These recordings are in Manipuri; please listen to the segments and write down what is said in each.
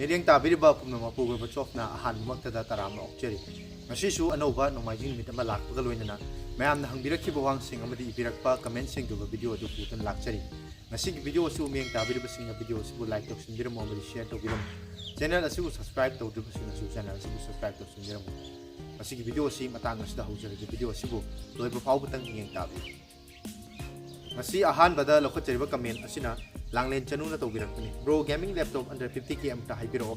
ꯃꯤꯠꯌꯦꯡ ꯇꯥꯕꯤꯔꯤꯕ ꯄꯨꯝꯅꯃꯛ ꯄꯨꯒ꯭ꯔꯕ ꯆꯣꯞꯅ ꯑꯍꯥꯟꯕꯃꯛꯇꯗ ꯇꯔꯥꯝꯅ ꯑꯣꯛꯆꯔꯤ ꯉꯁꯤꯁꯨ ꯑꯅꯧꯕ ꯅꯣꯡꯃꯥꯏꯖꯤꯡ ꯅꯨꯃꯤꯠ ꯑꯃ ꯂꯥꯛꯄꯒ ꯂꯣꯏꯅꯅ ꯃꯌꯥꯝꯅ ꯍꯪꯕꯤꯔꯛꯈꯤꯕ ꯋꯥꯍꯪꯁꯤꯡ ꯑꯃꯗꯤ ꯏꯕꯤꯔꯛꯄ ꯀꯃꯦꯟꯠꯁꯤꯡꯗꯨꯒ ꯚꯤꯗꯤꯑꯣ ꯑꯗꯨ ꯄꯨꯗꯨꯅ ꯂꯥꯛꯆꯔꯤ ꯉꯁꯤꯒꯤ ꯚꯤꯗꯤꯑꯣ ꯑꯁꯤ ꯃꯤꯠꯌꯦꯡ ꯇꯥꯕꯤꯔꯤꯕꯁꯤꯡꯅ ꯚꯤꯗꯤꯑꯣ ꯑꯁꯤꯕꯨ ꯂꯥꯏꯛ ꯇꯧꯁꯤꯟꯕꯤꯔꯝꯃꯨ ꯑꯃꯗꯤ ꯁꯦꯌꯔ ꯇꯧꯕꯤꯔꯝꯃꯨ ꯆꯦꯅꯦꯜ ꯑꯁꯤꯕꯨ ꯁꯕꯁꯀ꯭ꯔꯥꯏꯕ ꯇꯧꯗ꯭ꯔꯤꯕꯁꯤꯡꯅꯁꯨ ꯆꯦꯅꯦꯜ ꯑꯁꯤꯕꯨ ꯁꯕꯁꯀ꯭ꯔꯥꯏꯕ ꯇꯧꯁꯤꯟꯕꯤꯔꯝꯃꯨ ꯃꯁꯤꯒꯤ ꯚꯤꯗꯤꯑꯣ ꯑꯁꯤ ꯃꯇꯥꯡ ꯑꯁꯤꯗ ꯍꯧꯖꯔꯤꯕ ꯚꯤꯗꯤꯑꯣ ꯑꯁꯤꯕꯨ ꯂꯣꯏꯕ ꯐꯥꯎꯕꯇꯪ ꯃꯤꯠꯌꯦꯡ ꯇꯥꯕꯤꯌꯨ ꯉꯁꯤ ꯑꯍꯥꯟꯕꯗ ꯂꯧꯈꯠꯆꯔꯤꯕ ꯀꯃꯦꯟꯠ ꯑꯁꯤꯅ ꯂꯥꯡꯂꯦꯟ ꯆꯅꯨꯅ ꯇꯧꯕꯤꯔꯛꯄꯅꯤ bro gaming laptop under 50K अमता हाइबिरो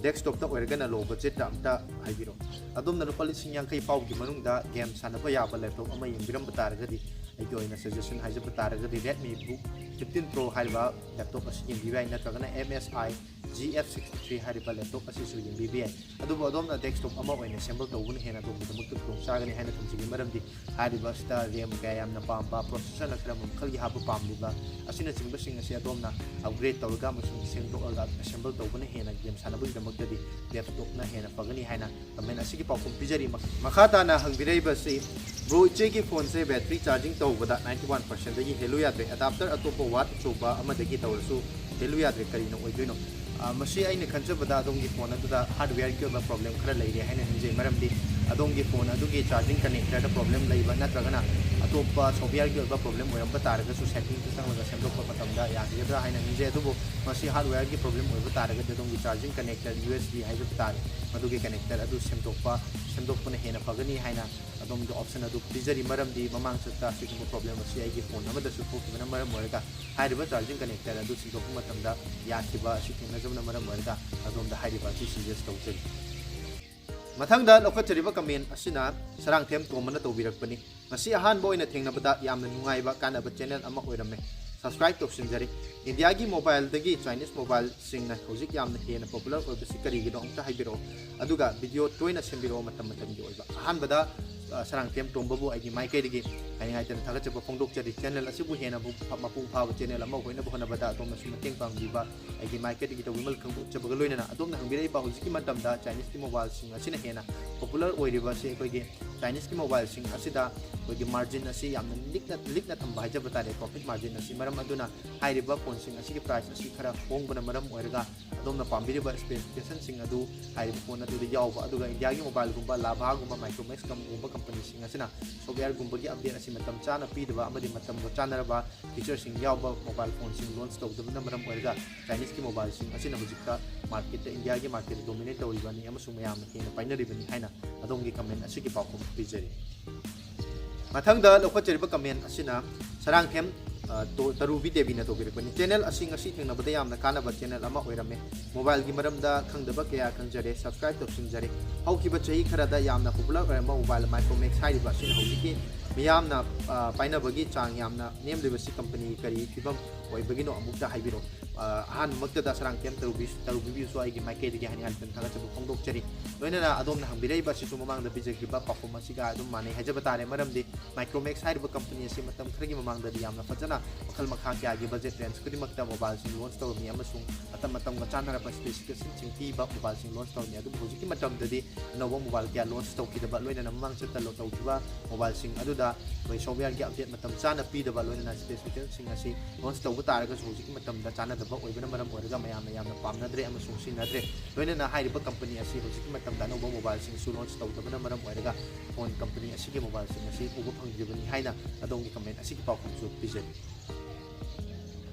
डेस्कटॉप ओरगना लो बजेट अमता हाइबिरो अदुमना रुपा 50 फाउगी मनुंगदा गेम सानबा याबा लैपटॉप अमा यंगिरम बतारगदी अइगी ओइना सजेशन हाइजब बतारगदी Redmi Book 15 Pro हाइबा लैपटॉप असि यंगिबाय नत्रगना MSI GF63 हाइबा लैपटॉप असि सु यंगिबिय अदुबो अदोमना डेस्कटॉप अमा ओइना सेंबल तौबुन हेना दोबदमक तुम चागनी हाइना थमसिगी मरमदी हाइबा स्टा RAM का यामना पामबा प्रोसेसर नखरा मखलगी हाबा पामलिबा असिना चिंगबसिंग असि अदोमना अपग्रेड तौरगा मसुंग सेंदोअगा असेंबल तौबुन हेना गेम सानबगीदमकददी लैपटॉपना हेना फगनी हाइना कमेंट असिगी पाउकुम पिजरी मखाताना हंगबिरैबसि ब्रो इचेगी फोन से बैटरी चार्जिंग तौबदा 91% दगी हेलु याद्रे अडाप्टर अतोपो वाट चोबा अमदगी तौरसु हेलु याद्रे करिनो ओइदोइनो मसी अइने खंजबदा अदोंगी फोन अदुदा हार्डवेयर की प्रॉब्लम खरा लैरे हाइना हिंजे मरमदी अदोंगी फोन अदुगी चार्जिंग कनेक्टर प्रॉब्लम लैबा नत्रगना अतोपा सॉफ्टवेयर की प्रॉब्लम ओइरंबा तारगसु सेटिंग चंगलगा सेमदोपा मतमदा यागिदरा हाइना हिंजे अदुबो मसी हार्डवेयर की प्रॉब्लम ओइबा तारगदि अदोंगी चार्जिंग कनेक्टर USB हाइबा तारे मदुगी कनेक्टर अदु सेमदोपना हेना फगनी हाइना अदोंगी ऑप्शन अदु पिजरी मरमदी ममांग सत्ता सिगुम प्रॉब्लम असी आइगी फोन अमदसु थोकिबना मरम ओइरगा हाइरिबा चार्जिंग कनेक्टर अदु सिगोप मतमदा याखिबा असि थेंगजबना मरम ओइरगा अदोमदा हाइरिबा असि सजेस्ट तौजरी मथंगदा लौखचरिबा कमेंट असिना सरांगथेम तोमना तौबिरकपनी मसी अहानबो ओइना थेंगनबदा यामना नुंगाइबा कानाबा चैनल अमा ओइरमे सब्सक्राइब तौसिनजरी इंडिया की मोबाइल दगी चाइनीज मोबाइल सिंगना हौजिक यामना हेना पॉपुलर ओइबसि करिगिनो अमता हाइबिरो अदुगा वीडियो टोइना सेंबिरो मतम मतमगी ओइबा अहानबदा सरांगथेम तोमबबु आइगी माइकेदगी हाइनाइतन थागचबा फोंदोकचरी चैनल असिबु हेना मपुंग फाबा चैनल अमा होइना होनबदा अदोमसु मतेंग पांगबिबा आइगी माइकेदगी तौविमल खंगचबगा लोइना अदोमना हंगिरैबा हौजिकी मतमदा चाइनीज की मोबाइल सिंग असिना हेना पॉपुलर ओइरिबासे अखोइगी चाइनीज की मोबाइल सिंग असिदा अखोइगी मार्जिन असी यामना लिकना थंबा हाइजबा तारे प्रॉफिट मार्जिन असी मरम अदुना हाइरिबा फोन सिंग असी की प्राइस असी खरा होंगबना मरम ओइरगा अदोमना पांबिरिबा स्पेसिफिकेशन सिंग अदु हाइरिबा फोन अदुदा यावबा अदुगा इंडिया की मोबाइल गुंबा लाभा गुंबा माइक्रोमैक्स गुंबा कंपनी सिंग असिना सॉफ्टवेयर गुंबगी अपडेट असी मतम चाना पीदबा अमदि मतम गो चानरबा फीचर सिंग यावबा मोबाइल फोन सिंग लॉन्च तौदबना मरम ओइरगा चाइनीज की मोबाइल सिंग असिना हुजिका मार्केट इंडिया की मार्केट डोमिनेट तौरिबनी अमसु मयामना हेना पाइनरिबनी हाइना अदोमगी कमेंट असिगी पाउकुम पिजरी मथंगदा लौखचरिबा कमेंट असिना सरांगथेम तरुबी देवी ने तौबिरकपनी चैनल असि ngasi थेंगनबदा यामना कानाबा चैनल अमा ओइरमे मोबाइल की मरमदा खंगदबा कया खंगजरे सब्सक्राइब तौसिनजरे हौकिबा चही खरादा यामना पॉपुलर ओइरमा मोबाइल माइक्रोमैक्स हाइरिबा सिन हौजिकी मियामना पाइनबगी चांग यामना नेमलिबसि कंपनी करी फिबम ओइबगिनो अमुक्ता हाइबिरो अहान मक्तदा सरांगथेम तरुबी सुआइगी माइकेदगी हानि हान थागचबा फोंदोकचरी लोइनना अदोमना हंबिरैबा सिसु ममांगदा बिजगिबा परफॉर्मेंस सिगा अदुम माने हाइजबा तारे मरमदि माइक्रोमैक्स हाइरिबा कंपनी असि मतम खरगी ममांगदा यामना फजना मखल मखा क्यागी बजेट रेंज खुदिमक्ता मोबाइल सिंग लॉन्च तौरमी अमसुंग मतम चानरबा स्पेसिफिकेशन सिंग पीबा मोबाइल सिंग लॉन्च तौरमी अदुम हुजिकी मतमददि अनौबा मोबाइल क्या लॉन्च तौकिदबा लोइनना ममांग चता लो तौकिबा मोबाइल सिंग अदुदा बै सॉफ्टवेयर की अपडेट मतम चाना पीदबा लोइनना स्पेसिफिकेशन सिंग असि लॉन्च तौबा तारगसु हुजिकी मतमदा चानदबा ओइबना मरम ओइरगा मयामना यामना पामनद्रे अमसुंग सिनद्रे लोइनना हाइरिबा कंपनी असि हुजिकी मतमदा अनौबा मोबाइल सिंग सु लॉन्च तौदबना मरम ओइरगा फोन कंपनी असि के मोबाइल सिंग असि उबा फंगदिबनी हाइना अदोंगी कमेंट असि की पाउकुमसु पिजरी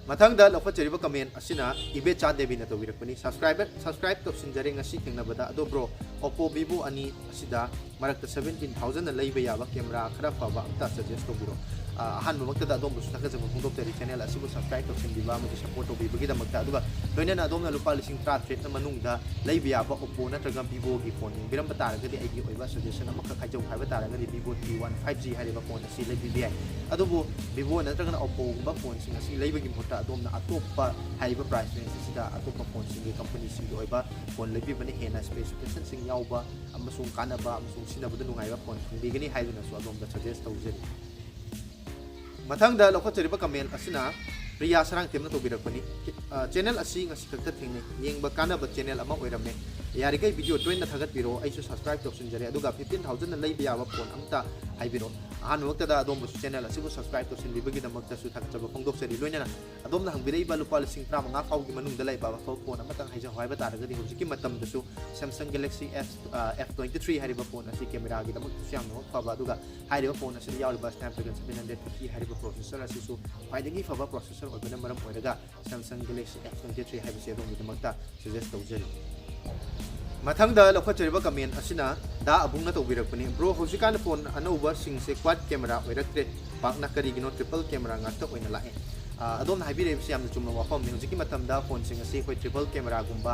मथंगदा लौखचरिबा कमेंट असिना इबेचा देवी ने तौबिरकपनी सब्सक्राइब तौसिनजरे ngasi थेंगनबदा अदो bro Oppo Vivo ani asida marakta 17000 na leiba yaba camera khara faba amta suggest tobiro ahan mamakta adom bu saka jama phungdok tari channel asibu subscribe tausindiba amadi support tobibagi damakta aduga loinana adomna lupa lising 3 na manungda leiba yaba Oppo natraga Vivo gi phone biramba taragadi aigi oiba suggestion amakha khaijau haiba taragadi Vivo T1 5G hariba phone asi leibi yai adubu Vivo natraga Oppo gumba phone sing asi leiba gi phota adomna atoppa haiba price range sida atoppa phone sing company sing oiba phone leibi bani hena specification sing यावबा अमसुंग कानबा अमसुंग सिनबदा नुंगाइबा फोन खंबिगनी हाइदुनासु अदोमदा सजेस्ट तौजरी मथंगदा लौखचरिबा कमेंट असिना प्रिया सरांगथेमना तौबिरकपनी चैनल असि ngasi खक्ता थेंगने येंगबा कानबा चैनल अमा ओइरमे यारिगै वीडियो टोइना थागतबिरो आइसु सब्सक्राइब तौसिनजरे अदुगा 15000 ना लैबा याबा फोन अमता हाइबिरो अहान वक्तदा अदोम बसु चैनल असिबु सब्सक्राइब तो सिनबिबगी दमक्तसु थागचब फोंदोक्चरी लोइनना अदोमना हंबिरैबा लुपा लिसिंग 35 फाउगी मनुंगदा लैबा फोन अमतंग हाइजा हाइबा तारगदि हुजिकी मतमदसु Samsung Galaxy F23 हारिबा फोन असि कैमरा गी दमक्तसु यामनो फबा दुगा हारिबा फोन असि यावलिबा Snapdragon 750 हारिबा प्रोसेसर असिसु ख्वाइदगी फबा प्रोसेसर ओइबना मरम ओइरगा Samsung Galaxy F23 हाइबसे दोंगी दमक्ता सजेस्ट तौजरी मथंगदा लखचरिबा कमेंट असिना दा अबुंगना तौबिरकपनि ब्रो होजिकान फोन अनौबा सिंगसे क्वाड कैमरा ओइरक्त्रे पाकना करिगिनो triple camera ngakta oina lae adom haibirebe yamna chumna wafam ni hojiki matamda phone sing ase koi triple camera gumba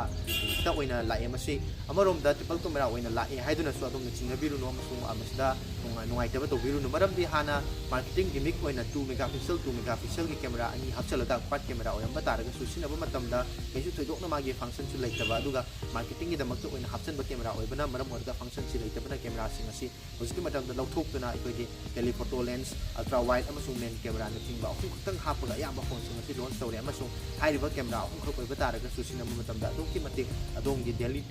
ta oina lae masi amarom da triple camera oina lae haiduna su adom chingnabiru no amasung amasda nungai taba tobiru no maram di hana marketing gimmick oina 2 megapixel ki camera ani hapchalada quad camera oyamba taraga su sinaba matamda mesu thoidokna magi function su leitaba aduga marketing gi damakta oina hapchanba camera oibana maram orga function si leitabana camera sing ase hojiki matamda lauthokna ikogi telephoto lens ultra wide amasung main camera na thingba ahum khutang hapaga ya phone sing ase launch tawre amasung hairiba camera ahum khok oiba taraga su sinaba matamda adumki matik adongi daily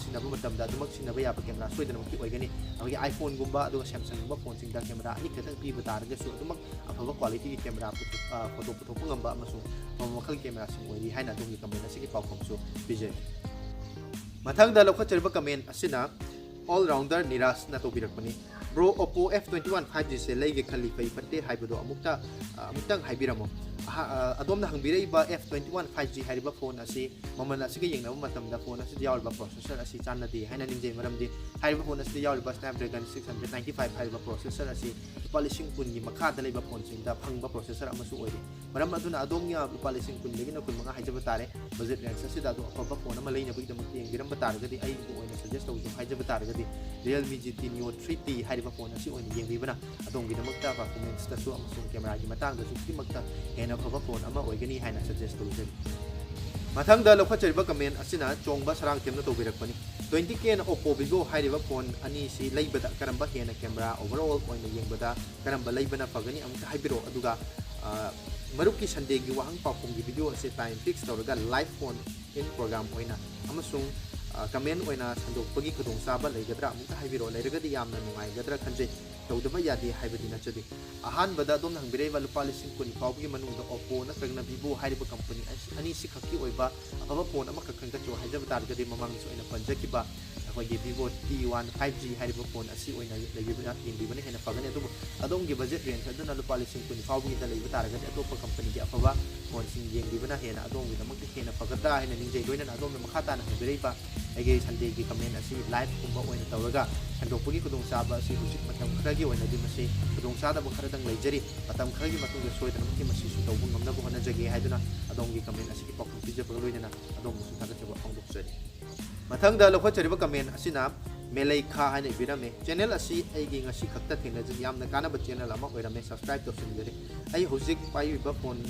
sinaba matamda adumak sinaba yaba camera soidana makti oigani agi iPhone gumba aduga Samsung gumba phone sing da camera ani khatang piba taraga su adumak afaba quality gi camera photo photo ngamba amasung mamakal camera sing oiri haina adongi kamera sigi pawkhom su bijay mathangda lokhacherba comment asina all rounder niras na tobirakpani bro Oppo F21 5G se leige khali pai patte haibado amutang haibiramo adomna hangbiraiba F21 5G hariba phone asi mamal asige yengna matamda phone asi yawalba processor asi chanadi haina ninjay maramdi hariba phone asi yawalba Snapdragon 695 hariba processor asi polishing kunni makhada leiba phone singda phangba processor amasu oiri maram aduna adomnya polishing kun legina kun manga haijaba tare budget range asi da do appa phone ama leina bigda mukti yengiram taragadi ai ko oina suggest tawju haijaba taragadi Realme GT Neo 3T hariba phone asi oina yengbibana adongi damakta ba comments ta su amasung camera gi matang da su kimakta hena phaba phone ama oigani haina suggest tawjari mathangda lokhachariba comment asina chongba sarang temna tobirakpani 20k na Oppo Vivo hariba phone ani si leibada karamba hena camera overall oina yengbada karamba leibana fagani amta haibiro aduga marupki Sunday gi wahang paphum gi video ase time fix tawraga live phone in program oina amasung comment oina sandokpagi khudong saba leigadra amta haibiro leiragadi yamna nungai gadra khanjai tawdaba yadi haibadi nachadi ahan bada dom hangbireba lupa lising kun fawgi manungda Oppo na tragna Vivo hariba company ani si khakki oiba aba phone ama kakhangka chu haijaba targadi mamang su oina panjakiba akogi Vivo T1 5G hariba phone asi oina leibina indibana hena pagani adu adongi budget range aduna lupa lising kun fawgi da leiba targadi atopa company gi afaba phone sing yengbibana hena adongi damakti hena pagada hena ningjai loina adongi makhata na hangbireba ege Sunday gi comment asi live kumba oina tawraga sandokpagi khudong saba asi hujik matam khragi oina di masi khudong sada bu kharadang leijari matam khragi matungda soidana maki masi su tawbu ngamna bu honajage haiduna adongi comment asi ki pakhum pijaba loina adong su thagachaba phangdoksari mathangda lokhachariba comment asina melai kha haina ibirame channel asi aigi ngasi khakta thinajin yamna kanaba channel ama oirame subscribe tawsinjari ai hujik paiba phone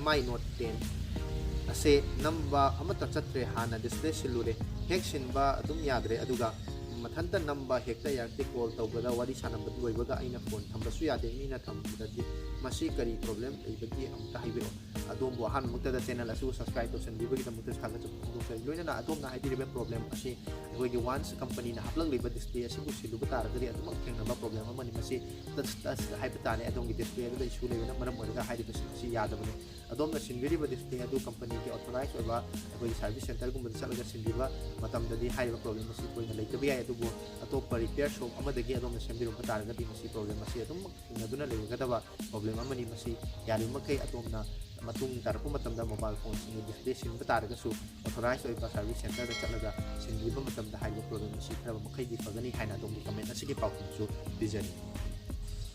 MI Note 10 ase namba amata chatre hana display silure heksin ba adum yadre aduga mathanta namba hekta yakte call tawbada wari sanamba loibaga aina phone thambasu yade mina thambudadi masi kari problem leibagi amta haibiro adom bo han mukta channel asu subscribe to sen dibagi tamukta thaga chu loina na adom na haibiribe problem asi gogi once company na haplang leiba display asi bu silu ba taragari adum thengna problem amani masi tas haibitane adom gi display da issue leina maram orga haidiba si yadabane adom na singiriba display adu company ki authorize oba gogi service center gum da chalaga sindiba matam dadi haiba problem asi koina leitabi ay adu atop repair shop amadagi adom na sembirum ba taragadi masi problem asi adum ngaduna leigadaba problem amani masi yari makai adom na matung tarpu matamda mobile phone sing display sin ba taraga su authorize oiba service center da chalaga sindiba matamda haiba problem asi khara makai di pagani haina dom comment asi ki pakhum su bijani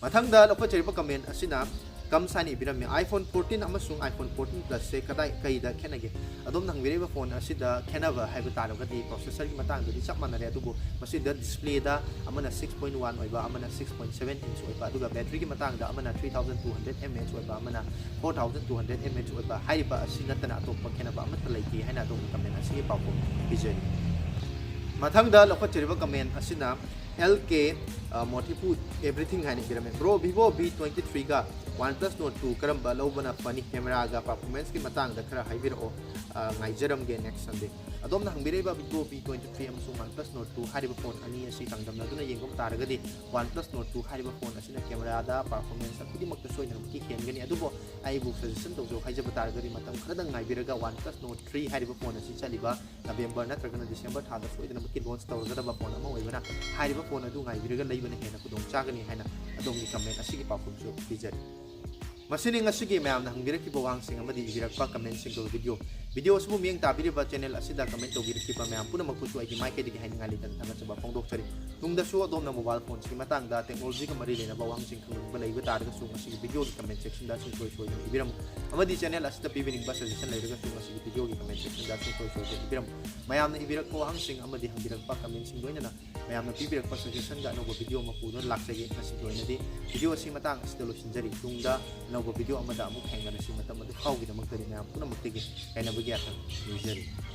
mathangda lokachariba comment asina kam sani birame iPhone 14 amasung iPhone 14 Plus se kadai kaida khenage adom nangbireba phone asida khenaba haiba taragadi processor gi matang dudi chap manare adubu masida display da amana 6.1 oiba amana 6.7 inch oiba aduga battery gi matang da amana 3200 mAh oiba amana 4200 mAh oiba haiba asina tana atoppa khenaba amata leiki haina dom comment asi pawko bijani mathangda lokachariba comment asina LK motifu everything haini birame bro Vivo V23 ga OnePlus Nord 2 karamba laubana fani camera ga performance ki matang da khara haibiro ngaijaram ge next Sunday adom na hangbireba Vivo V23 amsung OnePlus Nord 2 hariba phone ani asi tangdamna duna yengom taragadi OnePlus Nord 2 hariba phone asina camera da performance akudi makta soina ki khengani adubo aibu suggestion tawjo haijaba taragadi matam khada ngaibiraga OnePlus Nord 3 hariba phone asi chaliba November natragana December thada soidana ki launch tawragada phone ama oibana hariba phone adu ngaibiraga leibana hena kudong chagani haina adom ni comment asigi pakhum so pijari Masini ngasigi mayam na hangbirak ki bawang sing amadi ibirak pa comment sing do video sumu miyang tabiri ba channel asida comment do birak ki pa mayam puna magpusu ay mic kay digahay ngalitan tanga sa bapong doktori nung dasu adom na mobile phone si matang da technology ka marili na bawang sing kung balay ba targa su ngasigi video ki comment section da sing soy ibiram amadi channel asida pibining ba suggestion lay ga su ngasigi video ki comment section da sing soy ibiram mayam na ibirak ko hang sing amadi hangbirak pa comment sing do na mayam na pibirak pa suggestion da no video mapunon laksagi ngasig do na di video si matang asida lo sinjari tungda video amada amuk hengana si mata madu khawgi na magtari na puna magtigi kay nabagyan Usually.